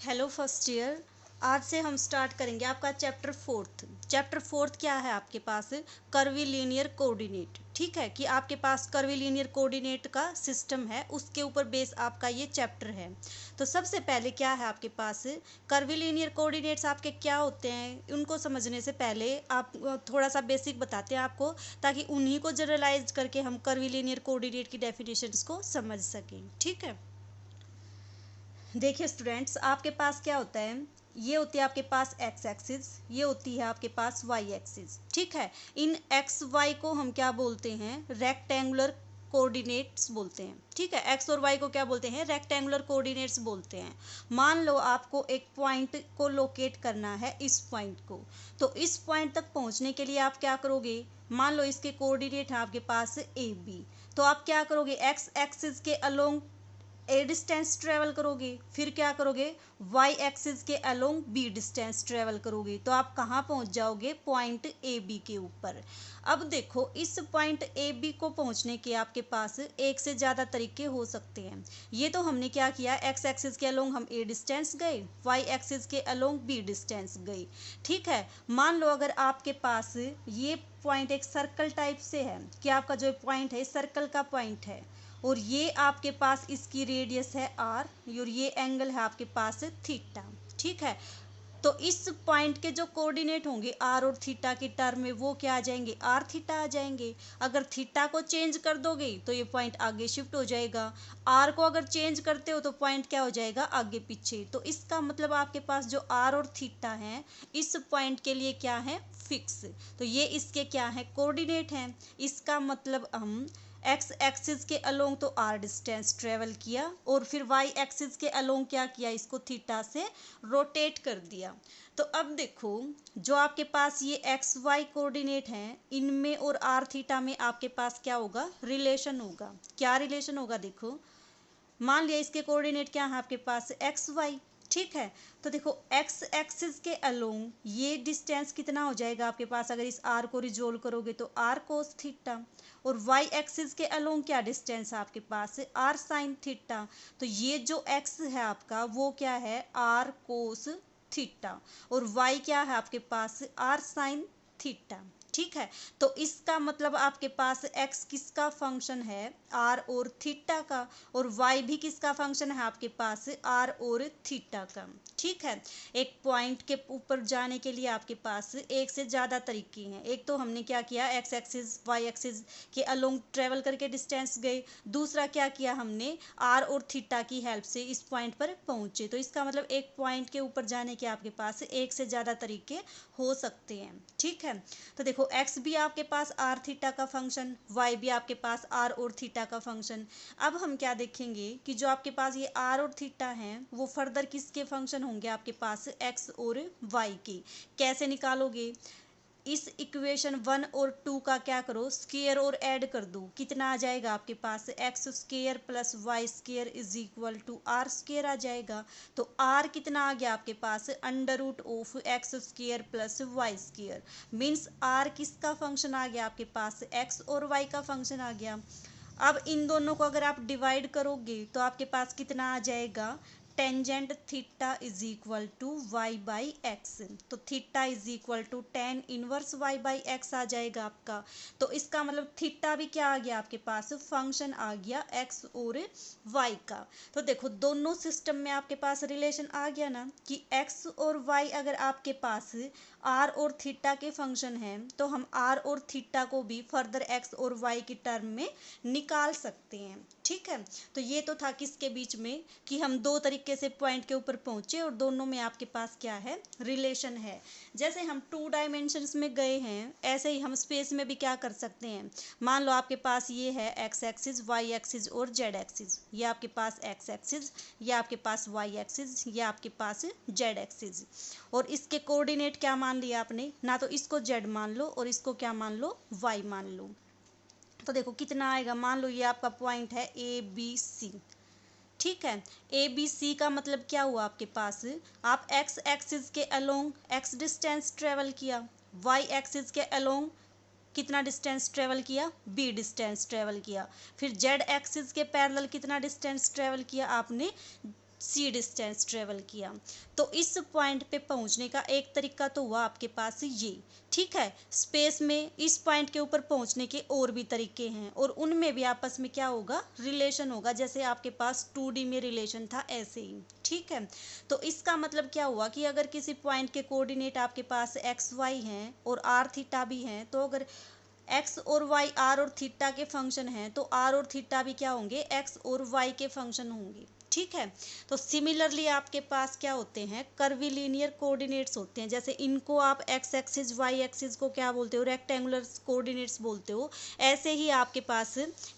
Hello first year. आज से हम स्टार्ट करेंगे आपका चैप्टर फोर्थ क्या है आपके पास? Curvilinear coordinate. ठीक है कि आपके पास कर्वीलिनियर कोऑर्डिनेट का सिस्टम है, उसके ऊपर बेस आपका ये चैप्टर है। तो सबसे पहले क्या है आपके पास? कर्वीलिनियर कोऑर्डिनेट्स आपके क्या होते हैं उनको समझने से पहले आप थोड़ा सा बेसिक बताते हैं आपको, ताकि उन्हीं को जनरलाइज करके हम कर्वीलिनियर कोऑर्डिनेट की डेफिनेशंस को समझ सकें। ठीक है, देखिए स्टूडेंट्स, आपके पास क्या होता है? ये होती है आपके पास एक्स एक्सिस, ये होती है आपके पास वाई एक्सिस। ठीक है, इन एक्स वाई को हम क्या बोलते हैं? रेक्टेंगुलर कोऑर्डिनेट्स बोलते हैं। ठीक है, एक्स और वाई को क्या बोलते हैं? रेक्टेंगुलर कोऑर्डिनेट्स बोलते हैं। मान लो आपको एक पॉइंट को लोकेट करना है, इस पॉइंट को। तो इस पॉइंट तक पहुंचने के लिए आप क्या करोगे? मान लो इसके कोऑर्डिनेट है आपके पास ए बी। तो आप क्या करोगे? एक्स एक्सिस के अलोंग ए डिस्टेंस ट्रेवल करोगे, फिर क्या करोगे? वाई एक्सिस के अलोंग बी डिस्टेंस ट्रेवल करोगे। तो आप कहाँ पहुँच जाओगे? पॉइंट ए बी के ऊपर। अब देखो, इस पॉइंट ए बी को पहुँचने के आपके पास एक से ज़्यादा तरीके हो सकते हैं। ये तो हमने क्या किया, एक्स एक्सिस के अलोंग हम ए डिस्टेंस गए, वाई एक्सिस के अलोंग बी डिस्टेंस गए। ठीक है, मान लो अगर आपके पास ये पॉइंट एक सर्कल टाइप से है, कि आपका जो पॉइंट है सर्कल का पॉइंट है, और ये आपके पास इसकी रेडियस है आर, और ये एंगल है आपके पास थीटा। ठीक है, तो इस पॉइंट के जो कोऑर्डिनेट होंगे आर और थीटा की टर्म में, वो क्या आ जाएंगे? आर थीटा आ जाएंगे। अगर थीटा को चेंज कर दोगे तो ये पॉइंट आगे शिफ्ट हो जाएगा, आर को अगर चेंज करते हो तो पॉइंट क्या हो जाएगा? आगे पीछे। तो इसका मतलब आपके पास जो आर और थीटा हैं, इस पॉइंट के लिए क्या है? फिक्स। तो ये इसके क्या है? कोऑर्डिनेट हैं। इसका मतलब हम एक्स एक्सिस के अलोंग तो आर डिस्टेंस ट्रेवल किया, और फिर वाई एक्सिस के अलोंग क्या किया? इसको थीटा से रोटेट कर दिया। तो अब देखो, जो आपके पास ये एक्स वाई कोऑर्डिनेट हैं, इनमें और आर थीटा में आपके पास क्या होगा? रिलेशन होगा। क्या रिलेशन होगा? देखो, मान लिया इसके कोऑर्डिनेट क्या है आपके पास? X Y. ठीक है, तो देखो एक्स एक्सिस के अलोंग ये डिस्टेंस कितना हो जाएगा आपके पास? अगर इस आर को रिजोल्व करोगे तो आर कोस थीटा, और वाई एक्सिस के अलोंग क्या डिस्टेंस है आपके पास? Are sine theta. तो ये जो एक्स है आपका, वो क्या है? आर कोस थीटा, और वाई क्या है आपके पास? Are sine theta. ठीक है, तो इसका मतलब आपके पास x किसका फंक्शन है? r और थीटा का, और y भी किसका फंक्शन है आपके पास? r और थीटा का। ठीक है, एक पॉइंट के ऊपर जाने के लिए आपके पास एक से ज़्यादा तरीके हैं। एक तो हमने क्या किया, x एक्सिस y एक्सिस के अलोंग ट्रेवल करके डिस्टेंस गए। दूसरा क्या किया हमने? r और थीटा की हेल्प से इस पॉइंट पर पहुंचे। तो इसका मतलब एक पॉइंट के ऊपर जाने के आपके पास एक से ज़्यादा तरीके हो सकते हैं। ठीक है, तो देखो x भी आपके पास आर थीटा का फंक्शन, y भी आपके पास आर और थीटा का फंक्शन। अब हम क्या देखेंगे कि जो आपके पास ये आर और थीटा हैं, वो फर्दर किसके फंक्शन होंगे आपके पास? x और y के। कैसे निकालोगे? इस इक्वेशन 1 और 2 का क्या करो? स्क्वायर और ऐड कर दो। कितना आ जाएगा आपके पास? X square plus y square is equal to r square आ जाएगा। तो आर कितना आ गया आपके पास? Under root of x square plus y square. Means r किसका फंक्शन आ गया आपके पास? एक्स और वाई का फंक्शन आ गया। अब इन दोनों को अगर आप डिवाइड करोगे तो आपके पास कितना आ जाएगा? Tangent theta is equal to y by x. तो theta is equal to tan inverse y by x आ जाएगा आपका। तो इसका मतलब थीटा भी क्या आ गया आपके पास? फंक्शन आ गया एक्स और वाई का। तो देखो दोनों सिस्टम में आपके पास रिलेशन आ गया ना, कि एक्स और वाई अगर आपके पास आर और थीटा के फंक्शन हैं, तो हम आर और थीटा को भी फर्दर एक्स और वाई की टर्म में निकाल सकते हैं। ठीक है, तो ये तो था किसके बीच में, कि हम दो तरीके से पॉइंट के ऊपर पहुंचे और दोनों में आपके पास क्या है? रिलेशन है। जैसे हम 2 डायमेंशंस में गए हैं, ऐसे ही हम स्पेस में भी क्या कर सकते हैं? मान लो आपके पास ये है एक्स एक्सिस, वाई एक्सिस और जेड एक्सिस। ये आपके पास एक्स एक्सिस, ये आपके पास वाई एक्सिस, ये आपके पास जेड एक्सिस। और इसके कोऑर्डिनेट क्या मान लिया आपने? ना तो इसको जेड मान लो और इसको क्या मान लो? वाई मान लो। तो देखो कितना आएगा। मान लो ये आपका पॉइंट है ए बी सी। ठीक है, ए बी सी का मतलब क्या हुआ आपके पास? आप एक्स एक्सिस के अलोंग एक्स डिस्टेंस ट्रेवल किया, वाई एक्सिस के अलोंग कितना डिस्टेंस ट्रेवल किया? बी डिस्टेंस ट्रेवल किया। फिर जेड एक्सिस के पैरेलल कितना डिस्टेंस ट्रेवल किया आपने? c डिस्टेंस ट्रेवल किया। तो इस पॉइंट पे पहुंचने का एक तरीका तो हुआ आपके पास ये, ठीक है। स्पेस में इस पॉइंट के ऊपर पहुंचने के और भी तरीके हैं और उनमें भी आपस में क्या होगा, रिलेशन होगा। जैसे आपके पास 2D में रिलेशन था ऐसे ही, ठीक है। तो इसका मतलब क्या हुआ कि अगर किसी पॉइंट के कोऑर्डिनेट आपके पास एक्स वाई हैं और आर थीटा भी हैं, तो अगर एक्स और वाई आर और थीटा के फंक्शन हैं तो आर और थीटा भी क्या होंगे, एक्स और वाई के फंक्शन होंगे, ठीक है। तो सिमिलरली आपके पास क्या होते हैं, कर्विलीनियर कोऑर्डिनेट्स होते हैं। जैसे इनको आप एक्स एक्सिस वाई एक्सिस को क्या बोलते हो, रेक्टेंगुलर कोऑर्डिनेट्स बोलते हो। ऐसे ही आपके पास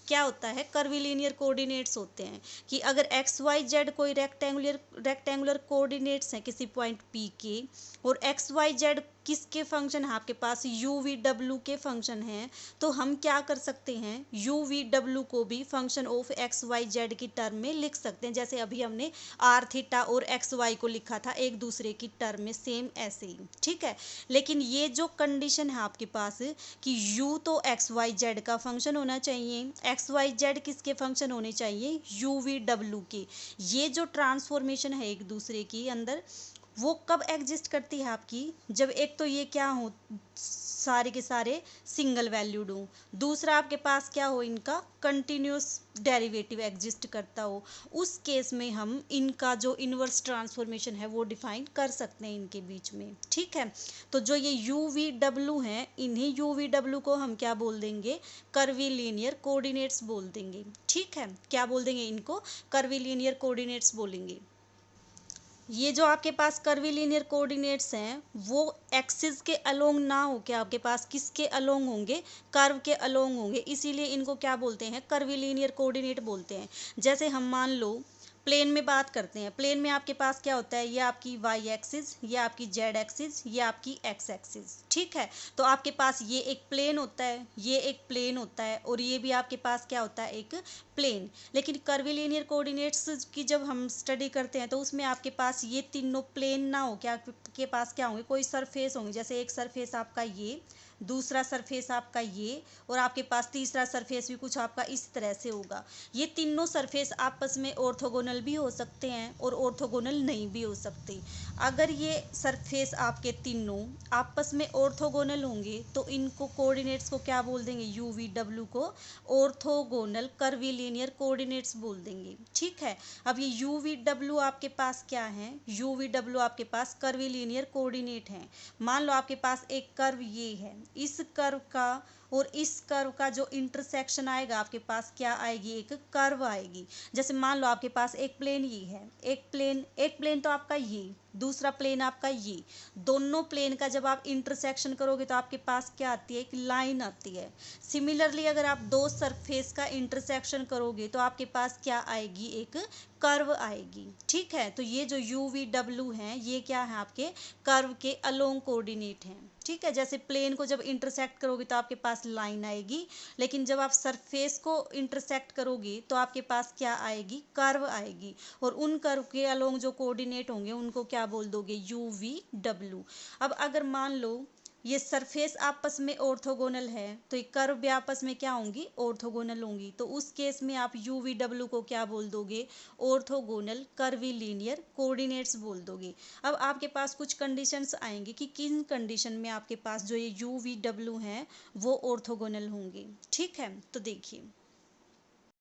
क्या होता है, कर्विलीनियर कोऑर्डिनेट्स होते हैं कि अगर एक्स वाई जेड कोई रेक्टेंगुलर कोऑर्डिनेट्स हैं किसी पॉइंट पी के, और एक्स वाई जेड किसके फंक्शन है आपके पास, यू वी डब्ल्यू के फंक्शन हैं, तो हम क्या कर सकते हैं, यू वी डब्ल्यू को भी function of X Y Z की टर्म में लिख सकते हैं। जैसे अभी हमने आर थीटा और एक्स वाई को लिखा था एक दूसरे की टर्म में, सेम ऐसे ही, ठीक है। लेकिन ये जो कंडीशन है आपके पास कि यू तो एक्स वाई जेड का फंक्शन होना चाहिए, एक्स वाई जेड किसके फंक्शन होने चाहिए, यू वी डब्ल्यू के। ये जो ट्रांसफॉर्मेशन है एक दूसरे की अंदर, वो कब एग्जिस्ट करती है आपकी, जब एक तो ये क्या हो, सारे के सारे सिंगल वैल्यूड हो, दूसरा आपके पास क्या हो, इनका कंटिन्यूस डेरिवेटिव एग्जिस्ट करता हो। उस केस में हम इनका जो इनवर्स ट्रांसफॉर्मेशन है वो डिफाइन कर सकते हैं इनके बीच में, ठीक है। तो जो ये यू वी डब्ल्यू हैं, इन्हीं यू वी डब्ल्यू को हम क्या बोल देंगे, कर्विलीनियर कोऑर्डिनेट्स बोल देंगे, ठीक है। क्या बोल देंगे इनको, कर्विलीनियर कोऑर्डिनेट्स बोलेंगे। ये जो आपके पास कर्विलीनियर कोऑर्डिनेट्स हैं वो एक्सिस के अलोंग ना हो के आपके पास किसके अलोंग होंगे, कर्व के अलोंग होंगे, इसीलिए इनको क्या बोलते हैं, कर्विलीनियर कोऑर्डिनेट बोलते हैं। जैसे हम मान लो प्लेन में बात करते हैं, प्लेन में आपके पास क्या होता है, ये आपकी वाई एक्सिस, ये आपकी जेड एक्सिस, ये आपकी एक्स एक्सिस, ठीक है। तो आपके पास ये एक प्लेन होता है, ये एक प्लेन होता है, और ये भी आपके पास क्या होता है, एक प्लेन। लेकिन कर्विलीनियर कोऑर्डिनेट्स की जब हम स्टडी करते हैं तो उसमें आपके पास ये तीनों प्लेन ना हो के आपके पास क्या होंगे, कोई सरफेस होंगे। जैसे एक सरफेस आपका ये, दूसरा सरफेस आपका ये, और आपके पास तीसरा सरफेस भी कुछ आपका इस तरह से होगा। ये तीनों सरफेस आपस में ऑर्थोगोनल भी हो सकते हैं और ऑर्थोगोनल नहीं भी हो सकते। अगर ये सरफेस आपके तीनों आपस में ऑर्थोगोनल होंगे तो इनको कोऑर्डिनेट्स को क्या बोल देंगे, यू वी डब्ल्यू को ऑर्थोगोनल कर्विलीनियर कोऑर्डिनेट्स बोल देंगे, ठीक है। अब ये यू वी डब्ल्यू आपके पास क्या है, यू वी डब्ल्यू आपके पास कर्विलीनियर कोऑर्डिनेट हैं। मान लो आपके पास एक कर्व ये है, इस कर्व का और इस कर्व का जो इंटरसेक्शन आएगा आपके पास क्या आएगी, एक कर्व आएगी। जैसे मान लो आपके पास एक प्लेन ये है, एक प्लेन तो आपका ये, दूसरा प्लेन आपका ये, दोनों प्लेन का जब आप इंटरसेक्शन करोगे तो आपके पास क्या आती है, एक लाइन आती है। सिमिलरली अगर आप दो सरफेस का इंटरसेक्शन करोगे तो आपके पास क्या आएगी, एक कर्व आएगी, ठीक है। तो ये जो यू वी डब्ल्यू हैं ये क्या है, आपके कर्व के अलोंग कोऑर्डिनेट हैं, ठीक है। जैसे प्लेन को जब इंटरसेक्ट करोगे तो आपके पास लाइन आएगी, लेकिन जब आप सरफेस को इंटरसेक्ट करोगे तो आपके पास क्या आएगी, कर्व आएगी, और उन कर्व के अलोंग जो कोऑर्डिनेट होंगे उनको क्या बोल दोगे, यू वी डब्ल्यू। अब अगर मान लो ये सरफेस आपस में ऑर्थोगोनल है तो ये कर्व भी आपस में क्या होंगी, ऑर्थोगोनल होंगी। तो उस केस में आप यू वी डब्ल्यू को क्या बोल दोगे, ऑर्थोगोनल कर्विलीनियर कोऑर्डिनेट्स बोल दोगे। अब आपके पास कुछ कंडीशंस आएंगी कि किन कंडीशन में आपके पास जो ये यू वी डब्ल्यू हैं वो ऑर्थोगोनल होंगे, ठीक है। तो देखिए